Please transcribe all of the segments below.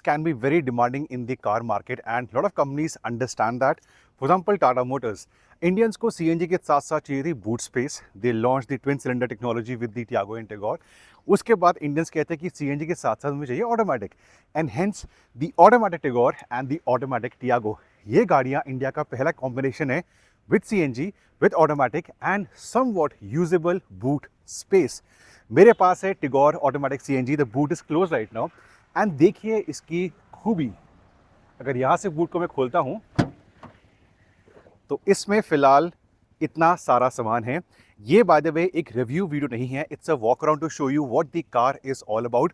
can be very demanding in the car market and a lot of companies understand that. For example, Tata Motors. Indians को CNG के साथ साथ चाहिए थी boot space. They launch the twin cylinder technology with the Tiago and Tigor. उसके बाद Indians कहते हैं कि CNG के साथ साथ हमें चाहिए automatic and hence the automatic Tigor and the automatic Tiago. ये गाड़ियाँ इंडिया का पहला कॉम्बिनेशन है with CNG with automatic and somewhat usable boot space. मेरे पास है Tigor automatic CNG. The boot is close right now and देखिए इसकी खूबी. अगर यहाँ से बूट को मैं खोलता हूँ तो इसमें फ़िलहाल इतना सारा सामान है. ये बाय द वे एक रिव्यू वीडियो नहीं है. It's a walk around two show you what the car is all about.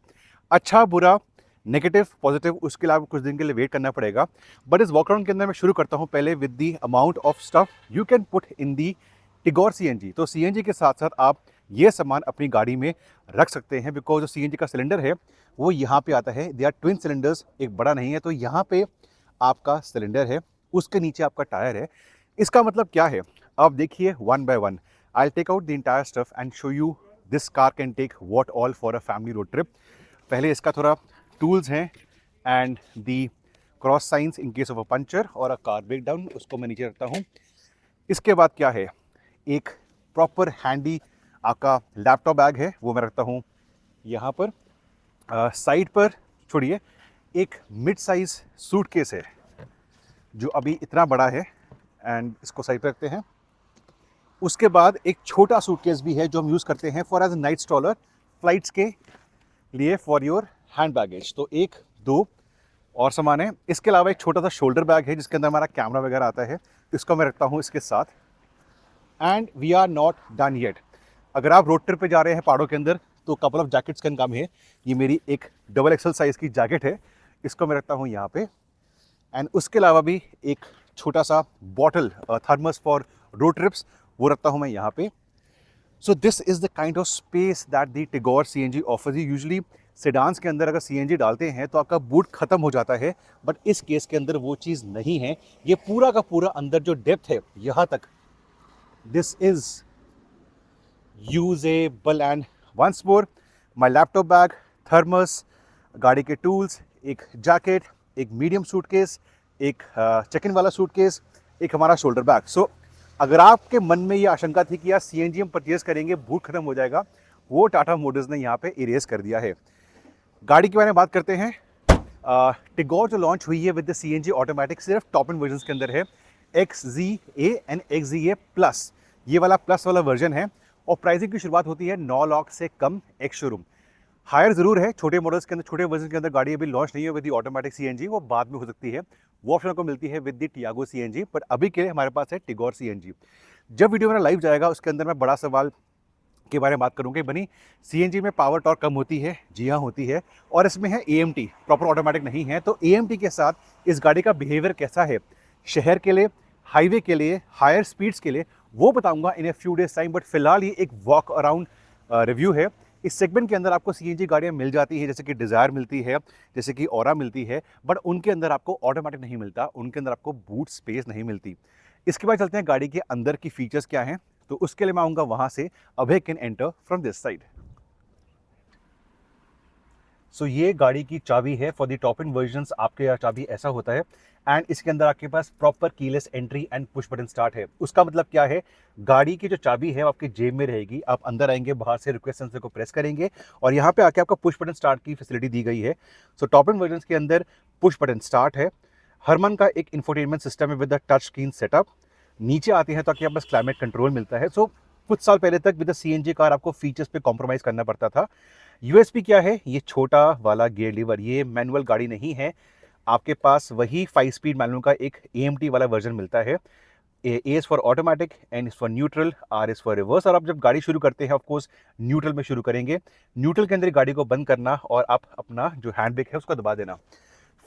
अच्छा बुरा नेगेटिव पॉजिटिव उसके अलावा कुछ दिन के लिए वेट करना पड़ेगा. बट इस वॉक अराउंड के अंदर मैं शुरू करता हूँ पहले with the amount of stuff you can put in the Tigor CNG. तो CNG के साथ साथ आप ये सामान अपनी गाड़ी में रख सकते हैं बिकॉज जो CNG का सिलेंडर है वो यहाँ पे आता है. दे आर ट्विन सिलेंडर्स, एक बड़ा नहीं है. तो यहाँ पे आपका सिलेंडर है, उसके नीचे आपका टायर है. इसका मतलब क्या है आप देखिए one by one. I take out the entire stuff and show you this car can take what all for a family road trip. पहले इसका थोड़ा टूल्स हैं and the cross science in case of a puncture और a car break down, उसको मैं नीचे रखता हूँ. इसके बाद क्या है, एक प्रॉपर हैंडी आपका लैपटॉप बैग है, वो मैं रखता हूँ यहाँ पर. साइड पर छोड़िए एक मिड साइज़ सूटकेस है जो अभी इतना बड़ा है एंड इसको साइड पर रखते हैं. उसके बाद एक छोटा सूटकेस भी है जो हम यूज़ करते हैं फॉर एज नाइट स्टॉलर फ्लाइट्स के लिए फॉर योर हैंड बैगेज. तो एक दो और सामान है. इसके अलावा एक छोटा सा शोल्डर बैग है जिसके अंदर हमारा कैमरा वगैरह आता है, इसको मैं रखता हूँ इसके साथ. And we are not done yet. अगर आप रोड ट्रिप पे जा रहे हैं पहाड़ों के अंदर तो couple of jackets can come है. ये मेरी एक XXL साइज़ की जैकेट है, इसको मैं रखता हूँ यहाँ पे. एंड उसके अलावा भी एक छोटा सा bottle thermos for road trips, वो रखता हूँ मैं यहाँ पे. So this is the kind of space that the Tigor CNG offers. Usually sedans के अंदर अगर CNG डालते हैं तो आपका बूट ख़त्म हो जाता है, बट इस केस के अंदर वो चीज़ नहीं है. ये पूरा का पूरा अंदर जो डेप्थ है यहाँ तक, this is usable. And once more my laptop bag, thermos, गाड़ी के टूल्स, एक जैकेट, एक मीडियम सूटकेस, एक चेक इन वाला सूटकेस, एक हमारा शोल्डर बैग. सो अगर आपके मन में ये आशंका थी कि यार CNG हम परचेज करेंगे बूट खत्म हो जाएगा, वो टाटा मोटर्स ने यहाँ पे इरेज कर दिया है. गाड़ी के बारे में बात करते हैं. टिगोर जो लॉन्च हुई है विद द CNG ऑटोमेटिक सिर्फ टॉप एंड वर्जन के अंदर है. XZA एंड XZA प्लस, ये वाला प्लस वाला वर्जन है. और प्राइसिंग की शुरुआत होती है 9 लाख से कम एक्स शोरूम. हायर ज़रूर है छोटे मॉडल्स के अंदर, छोटे वर्जन के अंदर गाड़ी अभी लॉन्च नहीं है विद द ऑटोमेटिक CNG, वो बाद में हो सकती है. वो ऑप्शन को मिलती है with the Tiago CNG, but अभी के लिए हमारे पास है टिगोर CNG. जब वीडियो मेरा लाइव जाएगा उसके अंदर मैं बड़ा सवाल के बारे में बात करूँगा कि बनी CNG में पावर टॉर्क कम होती है. जी हाँ होती है, और इसमें है AMT, प्रॉपर ऑटोमेटिक नहीं है. तो AMT के साथ इस गाड़ी का बिहेवियर कैसा है शहर के लिए, हाईवे के लिए, हायर स्पीड्स के लिए, वो बताऊंगा in a few days time. But फिलहाल ये एक वॉक अराउंड रिव्यू है. इस सेगमेंट के अंदर आपको CNG गाड़ियाँ मिल जाती है, जैसे कि डिज़ायर मिलती है, जैसे कि ऑरा मिलती है, बट उनके अंदर आपको ऑटोमेटिक नहीं मिलता, उनके अंदर आपको बूट स्पेस नहीं मिलती. इसके बाद चलते हैं गाड़ी के अंदर की फीचर्स क्या हैं. तो उसके लिए मैं आऊँगा वहाँ से. Abhay can enter from this side. So ये गाड़ी की चाबी है for the top end versions. आपके यहाँ चाबी ऐसा होता है एंड इसके अंदर आपके पास proper keyless entry and push button start है. उसका मतलब क्या है, गाड़ी की जो चाबी है वो आपकी जेब में रहेगी. आप अंदर आएंगे, बाहर से रिक्वेस्ट सेंसर को प्रेस करेंगे और यहाँ पे आके आपका पुश बटन स्टार्ट की फैसिलिटी दी गई है. सो टॉप एंड वर्जन्स के अंदर पुश बटन स्टार्ट है. हरमन का एक इंफोटेनमेंट सिस्टम है with the touch screen setup. नीचे आते हैं तो आपके पास क्लाइमेट कंट्रोल मिलता है. सो कुछ साल पहले तक विद द CNG कार आपको फीचर्स पे कॉम्प्रोमाइज़ करना पड़ता था. USP क्या है, ये छोटा वाला गियर लीवर, ये मैनुअल गाड़ी नहीं है. आपके पास वही 5 स्पीड मैनुअल का एक AMT वाला वर्जन मिलता है. A is for automatic, N is for neutral, R is for reverse. और आप जब गाड़ी शुरू करते हैं ऑफकोर्स न्यूट्रल में शुरू करेंगे. न्यूट्रल के अंदर गाड़ी को बंद करना और आप अपना जो हैंड ब्रेक है उसको दबा देना.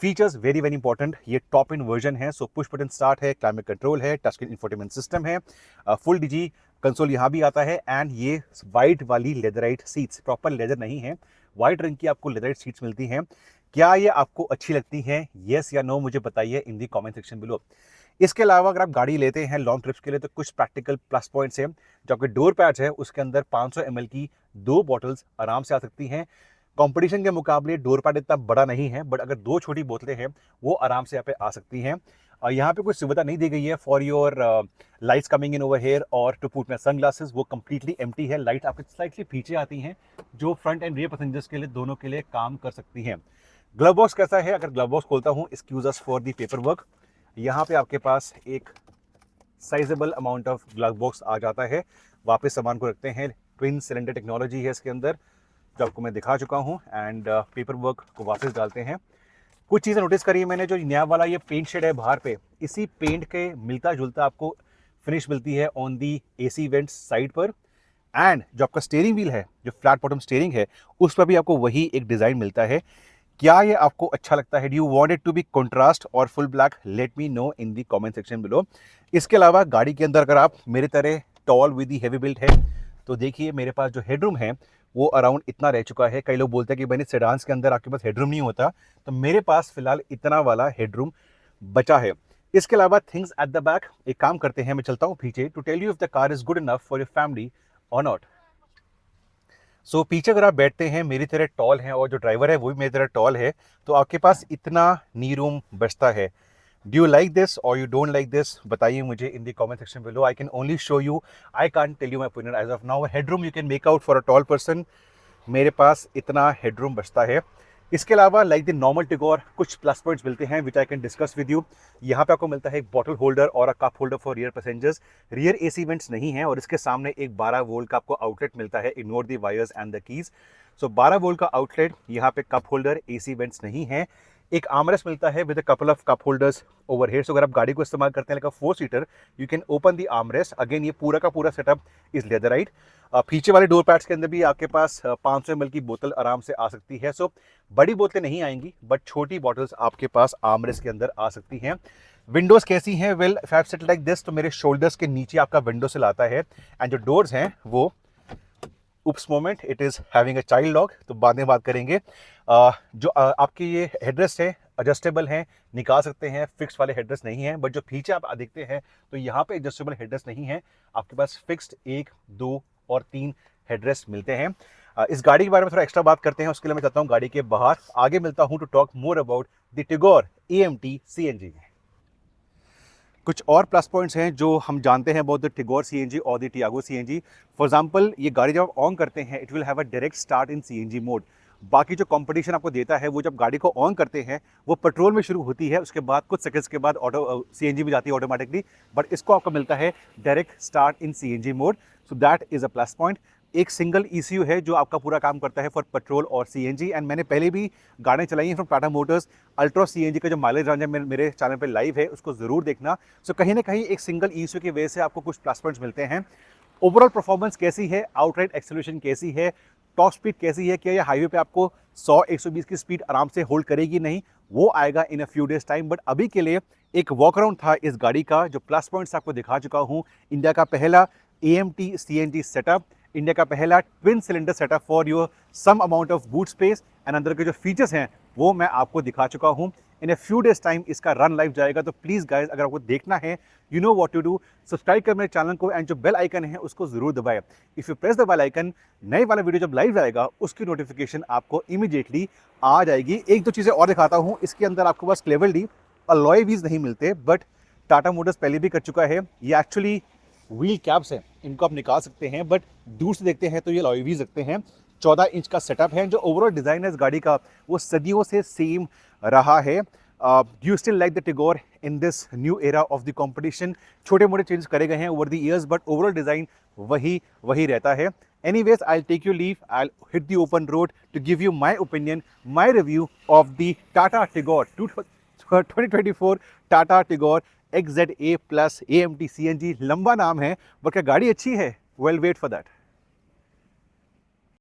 Features very very important. ये टॉप इन वर्जन है. सो पुश बटन स्टार्ट है, क्लाइमेट कंट्रोल है, टच स्क्रीन इंफोटेनमेंट सिस्टम है, फुल DG कंसोल यहाँ भी आता है. एंड ये वाइट वाली लेदराइट सीट्स, प्रॉपर लेदर नहीं है, वाइट रंग की आपको लेदराइट सीट्स मिलती हैं. क्या ये आपको अच्छी लगती हैं, येस या नो, मुझे बताइए इन दी कमेंट सेक्शन बिलो. इसके अलावा अगर आप गाड़ी लेते हैं लॉन्ग ट्रिप्स के लिए तो कुछ प्रैक्टिकल प्लस पॉइंट्स हैं. जो आपके डोर पैड्स है उसके अंदर 500 ml की 2 बॉटल्स आराम से आ सकती हैं. कंपटीशन के मुकाबले डोर पैड इतना बड़ा नहीं है, बट अगर 2 छोटी बोतलें हैं वो आराम से यहाँ पे आ सकती हैं। यहाँ पे कोई सुविधा नहीं दी गई है for your lights coming in over here और टू पुट माई सनग्लासेस, वो कंप्लीटली एम्प्टी है। लाइट आपके स्लाइटली पीछे आती हैं जो फ्रंट एंड रियर पैसेंजर्स के लिए दोनों के लिए काम कर सकती हैं। ग्लव बॉक्स कैसा है? अगर ग्लव बॉक्स खोलता हूँ, excuse us for the paper work, यहाँ पे आपके पास एक sizeable amount of glove box आ जाता है। वापस सामान को रखते हैं, ट्विन सिलेंडर टेक्नोलॉजी है इसके अंदर जो आपको मैं दिखा चुका हूँ, एंड पेपर वर्क को वापस डालते हैं। कुछ चीज़ें नोटिस करी है मैंने, जो नया वाला ये पेंट शेड है बाहर पे, इसी पेंट के मिलता जुलता आपको फिनिश मिलती है on the AC vent side पर, एंड जो आपका स्टीयरिंग व्हील है, जो फ्लैट बॉटम स्टीयरिंग है, उस पर भी आपको वही एक डिज़ाइन मिलता है। क्या ये आपको अच्छा लगता है? Do you want it to be contrast और full black? Let me know in the comment section below. इसके अलावा गाड़ी के अंदर अगर आप मेरे तरह tall with the heavy built है तो देखिए मेरे पास जो हेडरूम है वो अराउंड इतना रह चुका है। कई लोग बोलते हैं कि भाई सेडान्स के अंदर आपके पास हेडरूम नहीं होता, तो मेरे पास फिलहाल इतना वाला हेडरूम बचा है। इसके अलावा थिंग्स एट द बैक, एक काम करते हैं, मैं चलता हूँ पीछे to tell you if the car is good enough for your family or not. So पीछे अगर आप बैठते हैं, मेरी तरह टॉल हैं और जो ड्राइवर है वो भी मेरी तरह टॉल है, तो आपके पास इतना नी रूम बचता है। Do you like this or you don't like this? बताइए मुझे in the comment section below. I can only show you, I can't tell you my opinion as of now. Headroom you can make out for a tall person, मेरे पास इतना headroom बचता है। इसके अलावा like the normal Tigor कुछ plus points मिलते हैं which I can discuss with you. यहाँ पे आपको मिलता है एक बॉटल होल्डर और a cup holder for rear passengers. Rear AC vents नहीं है, और इसके सामने एक 12 वोल्ट का आपको आउटलेट मिलता है। Ignore the wires and the keys. So 12 volt का आउटलेट, यहाँ पे कप होल्डर, एसी वेंट्स नहीं है। एक आर्मरेस्ट मिलता है with a couple of cup holders over here. So अगर आप गाड़ी को इस्तेमाल करते हैं like a 4 seater, you can open the armrest. Again ये पूरा का पूरा सेटअप इज लेदराइट। पीछे वाले डोर पैड्स के अंदर भी आपके पास 500 ml की बोतल आराम से आ सकती है। सो बड़ी बोतलें नहीं आएंगी, बट छोटी बॉटल्स आपके पास आर्मरेस्ट के अंदर आ सकती हैं। विंडोज़ कैसी हैं? Well, if I set like this, तो मेरे शोल्डर्स के नीचे आपका विंडो सिल आता है, एंड जो डोर्स हैं वो oops moment it is having a child lock, तो बाद में बात करेंगे। जो आपके ये हेडरेस्ट है एडजस्टेबल हैं, निकाल सकते हैं, फिक्स वाले हेडरेस्ट नहीं हैं। बट जो पीछे आप देखते हैं तो यहाँ पे एडजस्टेबल हेडरेस्ट नहीं है, आपके पास फिक्स्ड 1, 2 और 3 हेडरेस्ट मिलते हैं। इस गाड़ी के बारे में थोड़ा एक्स्ट्रा बात करते हैं, उसके लिए मैं चाहता हूँ गाड़ी के बाहर आगे मिलता हूँ to talk more about the Tigor AMT CNG। कुछ और प्लस पॉइंट्स हैं जो हम जानते हैं अबाउट द टिगोर CNG और the Tiago CNG। For example, ये गाड़ी जब आप ऑन करते हैं, it will have a direct start in CNG mode. बाकी जो कंपटीशन आपको देता है वो जब गाड़ी को ऑन करते हैं वो पेट्रोल में शुरू होती है, उसके बाद कुछ सेकंड्स के बाद ऑटो CNG में जाती है ऑटोमेटिकली, बट इसको आपको मिलता है direct start in CNG mode. So that is a plus point. एक सिंगल ECU है जो आपका पूरा काम करता है फॉर पेट्रोल और CNG, एंड मैंने पहले भी गाड़ियाँ चलाई हैं from Tata Motors. Ultra CNG का जो माइलेज रेंज है मेरे चैनल पे लाइव है, उसको ज़रूर देखना। सो कहीं ना कहीं एक सिंगल ECU की वजह से आपको कुछ प्लस पॉइंट्स मिलते हैं। ओवरऑल परफॉर्मेंस कैसी है, आउटराइट एक्सेलरेशन कैसी है, टॉप स्पीड कैसी है, क्या ये हाईवे पे आपको 100-120 की स्पीड आराम से होल्ड करेगी? नहीं, वो आएगा in a few days time. But अभी के लिए एक वॉक अराउंड था इस गाड़ी का, जो प्लस पॉइंट्स आपको दिखा चुका हूँ। इंडिया का पहला AMT CNG सेटअप, इंडिया का पहला twin cylinder setup for your some amount of boot space, and अंदर के जो फीचर्स हैं वो मैं आपको दिखा चुका हूँ। In a few days time इसका रन लाइव जाएगा, तो प्लीज़ गाइज अगर आपको देखना है, you know what to do, subscribe कर मेरे चैनल को, एंड जो बेल आइकन है उसको जरूर दबाएं। If you press the bell icon, नए वाला वीडियो जब लाइव जाएगा उसकी नोटिफिकेशन आपको इमीडिएटली आ जाएगी। एक दो चीज़ें और दिखाता हूँ, इसके अंदर आपको बस क्लेवरली अलॉय व्हील्स नहीं मिलते, बट टाटा मोटर्स पहले भी कर चुका है। ये एक्चुअली व्हील कैप्स हैं, इनको आप निकाल सकते हैं, बट दूर से देखते हैं तो ये अलॉय व्हील्स रखते हैं। 14 इंच का सेटअप है। जो ओवरऑल डिज़ाइन है इस गाड़ी का वो सदियों से सेम रहा है। Do you still like the Tigor in this new era of the competition? छोटे मोटे चेंज करे गए हैं over the years, but overall design वही रहता है। Anyways, I'll take your leave. I'll hit the open road to give you my opinion, my review of the Tata Tigor 2024 Tata Tigor XZA Plus AMT CNG। लंबा नाम है, but क्या गाड़ी अच्छी है? Well, wait for that.